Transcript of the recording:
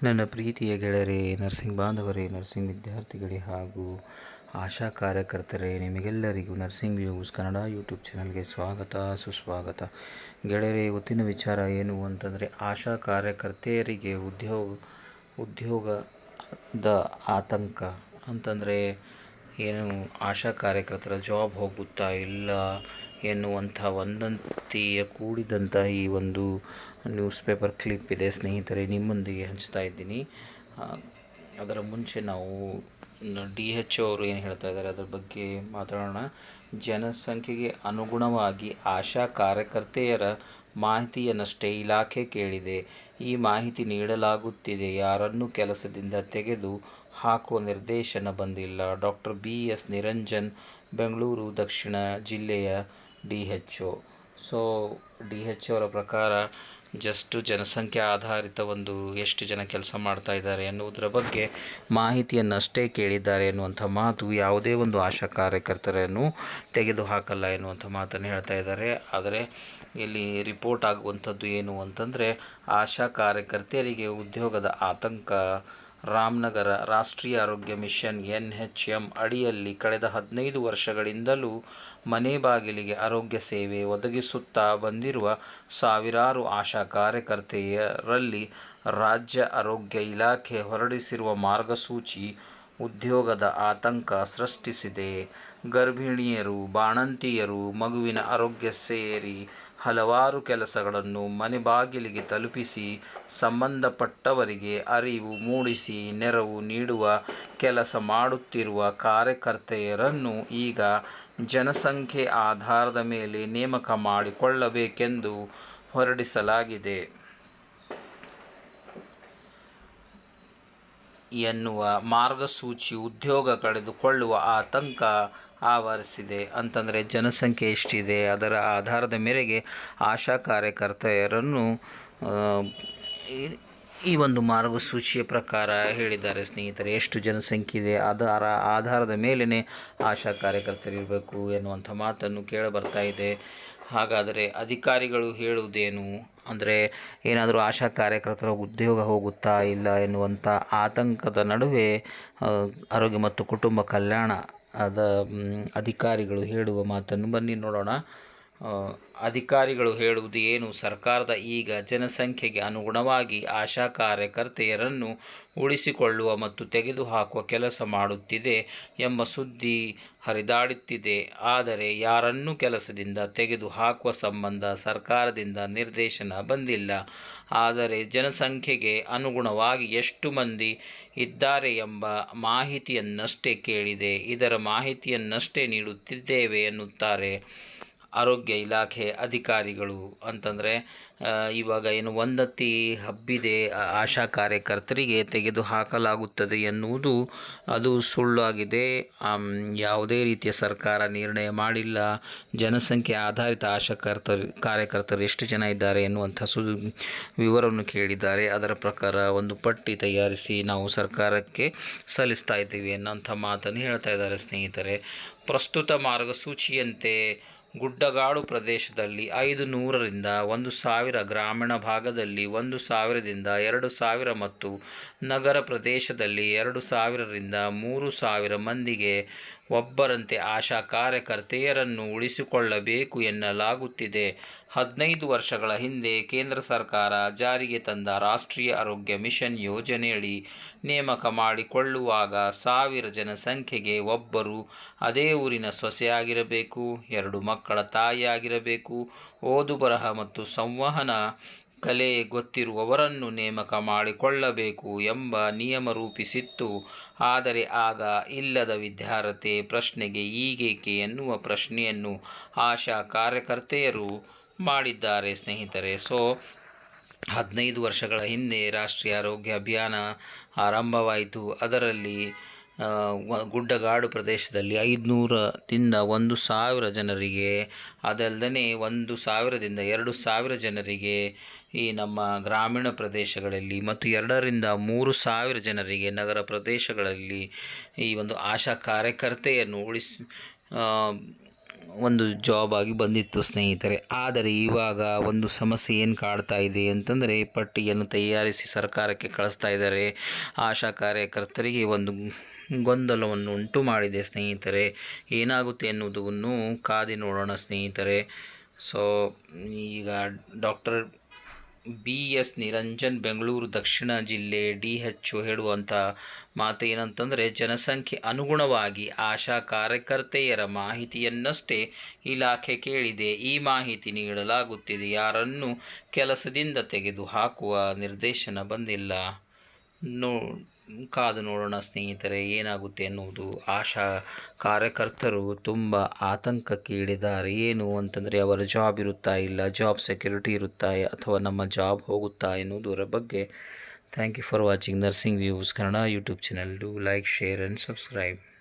ನನ್ನ ಪ್ರೀತಿಯ ಗೆಳೆಯರೇ, ನರ್ಸಿಂಗ್ ಬಾಂಧವರೇ, ನರ್ಸಿಂಗ್ ವಿದ್ಯಾರ್ಥಿಗಳೇ ಹಾಗೂ ಆಶಾ ಕಾರ್ಯಕರ್ತರೇ, ನಿಮಗೆಲ್ಲರಿಗೂ ನರ್ಸಿಂಗ್ ವ್ಯೂಸ್ ಕನ್ನಡ ಯೂಟ್ಯೂಬ್ ಚಾನಲ್ಗೆ ಸ್ವಾಗತ ಸುಸ್ವಾಗತ. ಗೆಳೆಯರೇ, ಇವತ್ತಿನ ವಿಚಾರ ಏನು ಅಂತಂದರೆ, ಆಶಾ ಕಾರ್ಯಕರ್ತೆಯರಿಗೆ ಉದ್ಯೋಗದ ಆತಂಕ ಅಂತಂದರೆ ಏನು, ಆಶಾ ಕಾರ್ಯಕರ್ತರ ಜಾಬ್ ಹೋಗುತ್ತಾ ಇಲ್ಲ ಎನ್ನುವಂಥ ಒಂದಂತಿಯ ಕೂಡಿದಂಥ ಈ ಒಂದು ನ್ಯೂಸ್ ಪೇಪರ್ ಕ್ಲಿಪ್ ಇದೆ ಸ್ನೇಹಿತರೆ, ನಿಮ್ಮೊಂದಿಗೆ ಹಂಚ್ತಾ ಇದ್ದೀನಿ. ಅದರ ಮುಂಚೆ ನಾವು DHO ಅವರು ಏನು ಹೇಳ್ತಾ ಇದ್ದಾರೆ ಅದರ ಬಗ್ಗೆ ಮಾತಾಡೋಣ. ಜನಸಂಖ್ಯೆಗೆ ಅನುಗುಣವಾಗಿ ಆಶಾ ಕಾರ್ಯಕರ್ತೆಯರ ಮಾಹಿತಿಯನ್ನಷ್ಟೇ ಇಲಾಖೆ ಕೇಳಿದೆ. ಈ ಮಾಹಿತಿ ನೀಡಲಾಗುತ್ತಿದೆ. ಯಾರನ್ನೂ ಕೆಲಸದಿಂದ ತೆಗೆದು ಹಾಕುವ ನಿರ್ದೇಶನ ಬಂದಿಲ್ಲ. ಡಾಕ್ಟರ್ BS ನಿರಂಜನ್, ಬೆಂಗಳೂರು ದಕ್ಷಿಣ ಜಿಲ್ಲೆಯ DHO. ಸೊ DHO ಅವರ ಪ್ರಕಾರ ಜಸ್ಟ್ ಜನಸಂಖ್ಯೆ ಆಧಾರಿತ ಒಂದು ಎಷ್ಟು ಜನ ಕೆಲಸ ಮಾಡ್ತಾ ಇದ್ದಾರೆ ಎನ್ನುವುದರ ಬಗ್ಗೆ ಮಾಹಿತಿಯನ್ನಷ್ಟೇ ಕೇಳಿದ್ದಾರೆ ಎನ್ನುವಂಥ ಮಾತು. ಯಾವುದೇ ಒಂದು ಆಶಾ ಕಾರ್ಯಕರ್ತರನ್ನು ತೆಗೆದು ಹಾಕಲ್ಲ ಎನ್ನುವಂಥ ಮಾತನ್ನು ಹೇಳ್ತಾ ಇದ್ದಾರೆ. ಆದರೆ ಇಲ್ಲಿ ರಿಪೋರ್ಟ್ ಆಗುವಂಥದ್ದು ಏನು ಅಂತಂದರೆ, ಆಶಾ ಕಾರ್ಯಕರ್ತೆಯರಿಗೆ ಉದ್ಯೋಗದ ಆತಂಕ. ರಾಮನಗರ ರಾಷ್ಟ್ರೀಯ ಆರೋಗ್ಯ ಮಿಷನ್ NHM ಅಡಿಯಲ್ಲಿ ಕಳೆದ 15 ವರ್ಷಗಳಿಂದಲೂ ಮನೆ ಬಾಗಿಲಿಗೆ ಆರೋಗ್ಯ ಸೇವೆ ಒದಗಿಸುತ್ತಾ ಬಂದಿರುವ ಸಾವಿರಾರು ಆಶಾ ಕಾರ್ಯಕರ್ತೆಯರಲ್ಲಿ ರಾಜ್ಯ ಆರೋಗ್ಯ ಇಲಾಖೆ ಹೊರಡಿಸಿರುವ ಮಾರ್ಗಸೂಚಿ ಉದ್ಯೋಗದ ಆತಂಕ ಸೃಷ್ಟಿಸಿದೆ. ಗರ್ಭಿಣಿಯರು, ಬಾಣಂತಿಯರು, ಮಗುವಿನ ಆರೋಗ್ಯ ಸೇರಿ ಹಲವಾರು ಕೆಲಸಗಳನ್ನು ಮನೆ ಬಾಗಿಲಿಗೆ ತಲುಪಿಸಿ ಸಂಬಂಧಪಟ್ಟವರಿಗೆ ಅರಿವು ಮೂಡಿಸಿ ನೆರವು ನೀಡುವ ಕೆಲಸ ಮಾಡುತ್ತಿರುವ ಕಾರ್ಯಕರ್ತೆಯರನ್ನು ಈಗ ಜನಸಂಖ್ಯೆ ಆಧಾರದ ಮೇಲೆ ನೇಮಕ ಮಾಡಿಕೊಳ್ಳಬೇಕೆಂದು ಹೊರಡಿಸಲಾಗಿದೆ ಎನ್ನುವ ಮಾರ್ಗಸೂಚಿ ಉದ್ಯೋಗ ಕಳೆದುಕೊಳ್ಳುವ ಆತಂಕ ಆವರಿಸಿದೆ. ಅಂತಂದರೆ ಜನಸಂಖ್ಯೆ ಎಷ್ಟಿದೆ ಅದರ ಆಧಾರದ ಮೇರೆಗೆ ಆಶಾ ಕಾರ್ಯಕರ್ತೆಯರನ್ನು ಈ ಒಂದು ಮಾರ್ಗಸೂಚಿಯ ಪ್ರಕಾರ ಹೇಳಿದ್ದಾರೆ ಸ್ನೇಹಿತರೆ. ಎಷ್ಟು ಜನಸಂಖ್ಯೆ ಇದೆ ಅದರ ಆಧಾರದ ಮೇಲೇ ಆಶಾ ಕಾರ್ಯಕರ್ತರಿರಬೇಕು ಎನ್ನುವಂಥ ಮಾತನ್ನು ಕೇಳಬರ್ತಾ ಇದೆ. ಹಾಗಾದರೆ ಅಧಿಕಾರಿಗಳು ಹೇಳುವುದೇನು ಅಂದರೆ, ಏನಾದರೂ ಆಶಾ ಕಾರ್ಯಕರ್ತರ ಉದ್ಯೋಗ ಹೋಗುತ್ತಾ ಇಲ್ಲ ಎನ್ನುವಂಥ ಆತಂಕದ ನಡುವೆ ಆರೋಗ್ಯ ಮತ್ತು ಕುಟುಂಬ ಕಲ್ಯಾಣದ ಅಧಿಕಾರಿಗಳು ಹೇಳುವ ಮಾತನ್ನು ಬನ್ನಿ ನೋಡೋಣ. ಅಧಿಕಾರಿಗಳು ಹೇಳುವುದು ಏನು? ಸರ್ಕಾರದ ಈಗ ಜನಸಂಖ್ಯೆಗೆ ಅನುಗುಣವಾಗಿ ಆಶಾ ಕಾರ್ಯಕರ್ತೆಯರನ್ನು ಉಳಿಸಿಕೊಳ್ಳುವ ಮತ್ತು ತೆಗೆದುಹಾಕುವ ಕೆಲಸ ಮಾಡುತ್ತಿದೆ ಎಂಬ ಸುದ್ದಿ ಹರಿದಾಡುತ್ತಿದೆ. ಆದರೆ ಯಾರನ್ನೂ ಕೆಲಸದಿಂದ ತೆಗೆದುಹಾಕುವ ಸಂಬಂಧ ಸರ್ಕಾರದಿಂದ ನಿರ್ದೇಶನ ಬಂದಿಲ್ಲ. ಆದರೆ ಜನಸಂಖ್ಯೆಗೆ ಅನುಗುಣವಾಗಿ ಎಷ್ಟು ಮಂದಿ ಇದ್ದಾರೆ ಎಂಬ ಮಾಹಿತಿಯನ್ನಷ್ಟೇ ಕೇಳಿದೆ. ಇದರ ಮಾಹಿತಿಯನ್ನಷ್ಟೇ ನೀಡುತ್ತಿದ್ದೇವೆ ಎನ್ನುತ್ತಾರೆ ಆರೋಗ್ಯ ಇಲಾಖೆ ಅಧಿಕಾರಿಗಳು. ಅಂತಂದರೆ ಇವಾಗ ಏನು ಒಂದತಿ ಹಬ್ಬಿದೆ, ಆಶಾ ಕಾರ್ಯಕರ್ತರಿಗೆ ತೆಗೆದು ಹಾಕಲಾಗುತ್ತದೆ ಎನ್ನುವುದು ಅದು ಸುಳ್ಳಾಗಿದೆ. ಯಾವುದೇ ರೀತಿಯ ಸರ್ಕಾರ ನಿರ್ಣಯ ಮಾಡಿಲ್ಲ. ಜನಸಂಖ್ಯೆ ಆಧಾರಿತ ಆಶಾ ಕಾರ್ಯಕರ್ತರು ಎಷ್ಟು ಜನ ಇದ್ದಾರೆ ಎನ್ನುವಂಥ ವಿವರವನ್ನು ಕೇಳಿದ್ದಾರೆ. ಅದರ ಪ್ರಕಾರ ಒಂದು ಪಟ್ಟಿ ತಯಾರಿಸಿ ನಾವು ಸರ್ಕಾರಕ್ಕೆ ಸಲ್ಲಿಸ್ತಾ ಇದ್ದೀವಿ ಅನ್ನೋಂಥ ಮಾತನ್ನು ಹೇಳ್ತಾ ಇದ್ದಾರೆ ಸ್ನೇಹಿತರೆ. ಪ್ರಸ್ತುತ ಮಾರ್ಗಸೂಚಿಯಂತೆ ಗುಡ್ಡಗಾಡು ಪ್ರದೇಶದಲ್ಲಿ 500ರಿಂದ 1,000, ಗ್ರಾಮೀಣ ಭಾಗದಲ್ಲಿ 1,000ದಿಂದ 2,000 ಮತ್ತು ನಗರ ಪ್ರದೇಶದಲ್ಲಿ 2,000ರಿಂದ 3,000 ಮಂದಿಗೆ ಒಬ್ಬರಂತೆ ಆಶಾ ಕಾರ್ಯಕರ್ತೆಯರನ್ನು ಉಳಿಸಿಕೊಳ್ಳಬೇಕು ಎನ್ನಲಾಗುತ್ತಿದೆ. 15 ವರ್ಷಗಳ ಹಿಂದೆ ಕೇಂದ್ರ ಸರ್ಕಾರ ಜಾರಿಗೆ ತಂದ ರಾಷ್ಟ್ರೀಯ ಆರೋಗ್ಯ ಮಿಷನ್ ಯೋಜನೆಯಡಿ ನೇಮಕ ಮಾಡಿಕೊಳ್ಳುವಾಗ 1000 ಜನಸಂಖ್ಯೆಗೆ ಒಬ್ಬರು ಅದೇ ಊರಿನ ಸೊಸೆಯಾಗಿರಬೇಕು, 2 ಮಕ್ಕಳ ತಾಯಿಯಾಗಿರಬೇಕು, ಓದು ಬರಹ ಮತ್ತು ಸಂವಹನ ಕಲೆ ಗೊತ್ತಿರುವವರನ್ನು ನೇಮಕ ಮಾಡಿಕೊಳ್ಳಬೇಕು ಎಂಬ ನಿಯಮ ರೂಪಿಸಿತ್ತು. ಆದರೆ ಆಗ ಇಲ್ಲದ ವಿದ್ಯಾರ್ಹತೆ ಪ್ರಶ್ನೆಗೆ ಈಗೇಕೆ ಎನ್ನುವ ಪ್ರಶ್ನೆಯನ್ನು ಆಶಾ ಕಾರ್ಯಕರ್ತೆಯರು ಮಾಡಿದ್ದಾರೆ ಸ್ನೇಹಿತರೆ. ಸೊ 15 ವರ್ಷಗಳ ಹಿಂದೆ ರಾಷ್ಟ್ರೀಯ ಆರೋಗ್ಯ ಅಭಿಯಾನ ಆರಂಭವಾಯಿತು. ಅದರಲ್ಲಿ ಗುಡ್ಡಗಾಡು ಪ್ರದೇಶದಲ್ಲಿ 500ರಿಂದ 1,000 ಜನರಿಗೆ, ಅದಲ್ಲದೆ 1,000ದಿಂದ 2,000 ಜನರಿಗೆ ಈ ನಮ್ಮ ಗ್ರಾಮೀಣ ಪ್ರದೇಶಗಳಲ್ಲಿ ಮತ್ತು 2ರಿಂದ 3,000 ಜನರಿಗೆ ನಗರ ಪ್ರದೇಶಗಳಲ್ಲಿ ಈ ಒಂದು ಆಶಾ ಕಾರ್ಯಕರ್ತೆಯನ್ನು ಒಂದು ಜಾಬ್ ಆಗಿ ಬಂದಿತ್ತು ಸ್ನೇಹಿತರೆ. ಆದರೆ ಇವಾಗ ಒಂದು ಸಮಸ್ಯೆ ಏನು ಕಾಡ್ತಾ ಇದೆ ಅಂತಂದರೆ, ಪಟ್ಟಿಯನ್ನು ತಯಾರಿಸಿ ಸರ್ಕಾರಕ್ಕೆ ಕಳಿಸ್ತಾ ಇದ್ದಾರೆ. ಆಶಾ ಕಾರ್ಯಕರ್ತರಿಗೆ ಒಂದು ಗೊಂದಲವನ್ನು ಉಂಟು ಮಾಡಿದೆ ಸ್ನೇಹಿತರೆ. ಏನಾಗುತ್ತೆ ಎನ್ನುವುದನ್ನು ಕಾದಿ ನೋಡೋಣ ಸ್ನೇಹಿತರೆ. ಸೊ ಈಗ ಡಾಕ್ಟರ್ BS ನಿರಂಜನ್, ಬೆಂಗಳೂರು ದಕ್ಷಿಣ ಜಿಲ್ಲೆ DHO ಹೇಳುವಂಥ ಮಾತು ಏನಂತಂದರೆ, ಜನಸಂಖ್ಯೆ ಅನುಗುಣವಾಗಿ ಆಶಾ ಕಾರ್ಯಕರ್ತೆಯರ ಮಾಹಿತಿಯನ್ನಷ್ಟೇ ಇಲಾಖೆ ಕೇಳಿದೆ. ಈ ಮಾಹಿತಿ ನೀಡಲಾಗುತ್ತಿದೆ. ಯಾರನ್ನು ಕೆಲಸದಿಂದ ತೆಗೆದು ಹಾಕುವ ನಿರ್ದೇಶನ ಬಂದಿಲ್ಲ. ಕಾದು ನೋಡೋಣ ಸ್ನೇಹಿತರೆ ಏನಾಗುತ್ತೆ ಎನ್ನುವುದು. ಆಶಾ ಕಾರ್ಯಕರ್ತರು ತುಂಬ ಆತಂಕಕ್ಕೀಡಿದ್ದಾರೆ. ಏನು ಅಂತಂದರೆ, ಅವರ ಜಾಬ್ ಇರುತ್ತಾ, ಇಲ್ಲ ಜಾಬ್ ಸೆಕ್ಯೂರಿಟಿ ಇರುತ್ತಾ, ಅಥವಾ ನಮ್ಮ ಜಾಬ್ ಹೋಗುತ್ತಾ ಎನ್ನುವುದರ ಬಗ್ಗೆ. Thank you for watching nursing views Kannada YouTube channel. Do like, share and subscribe.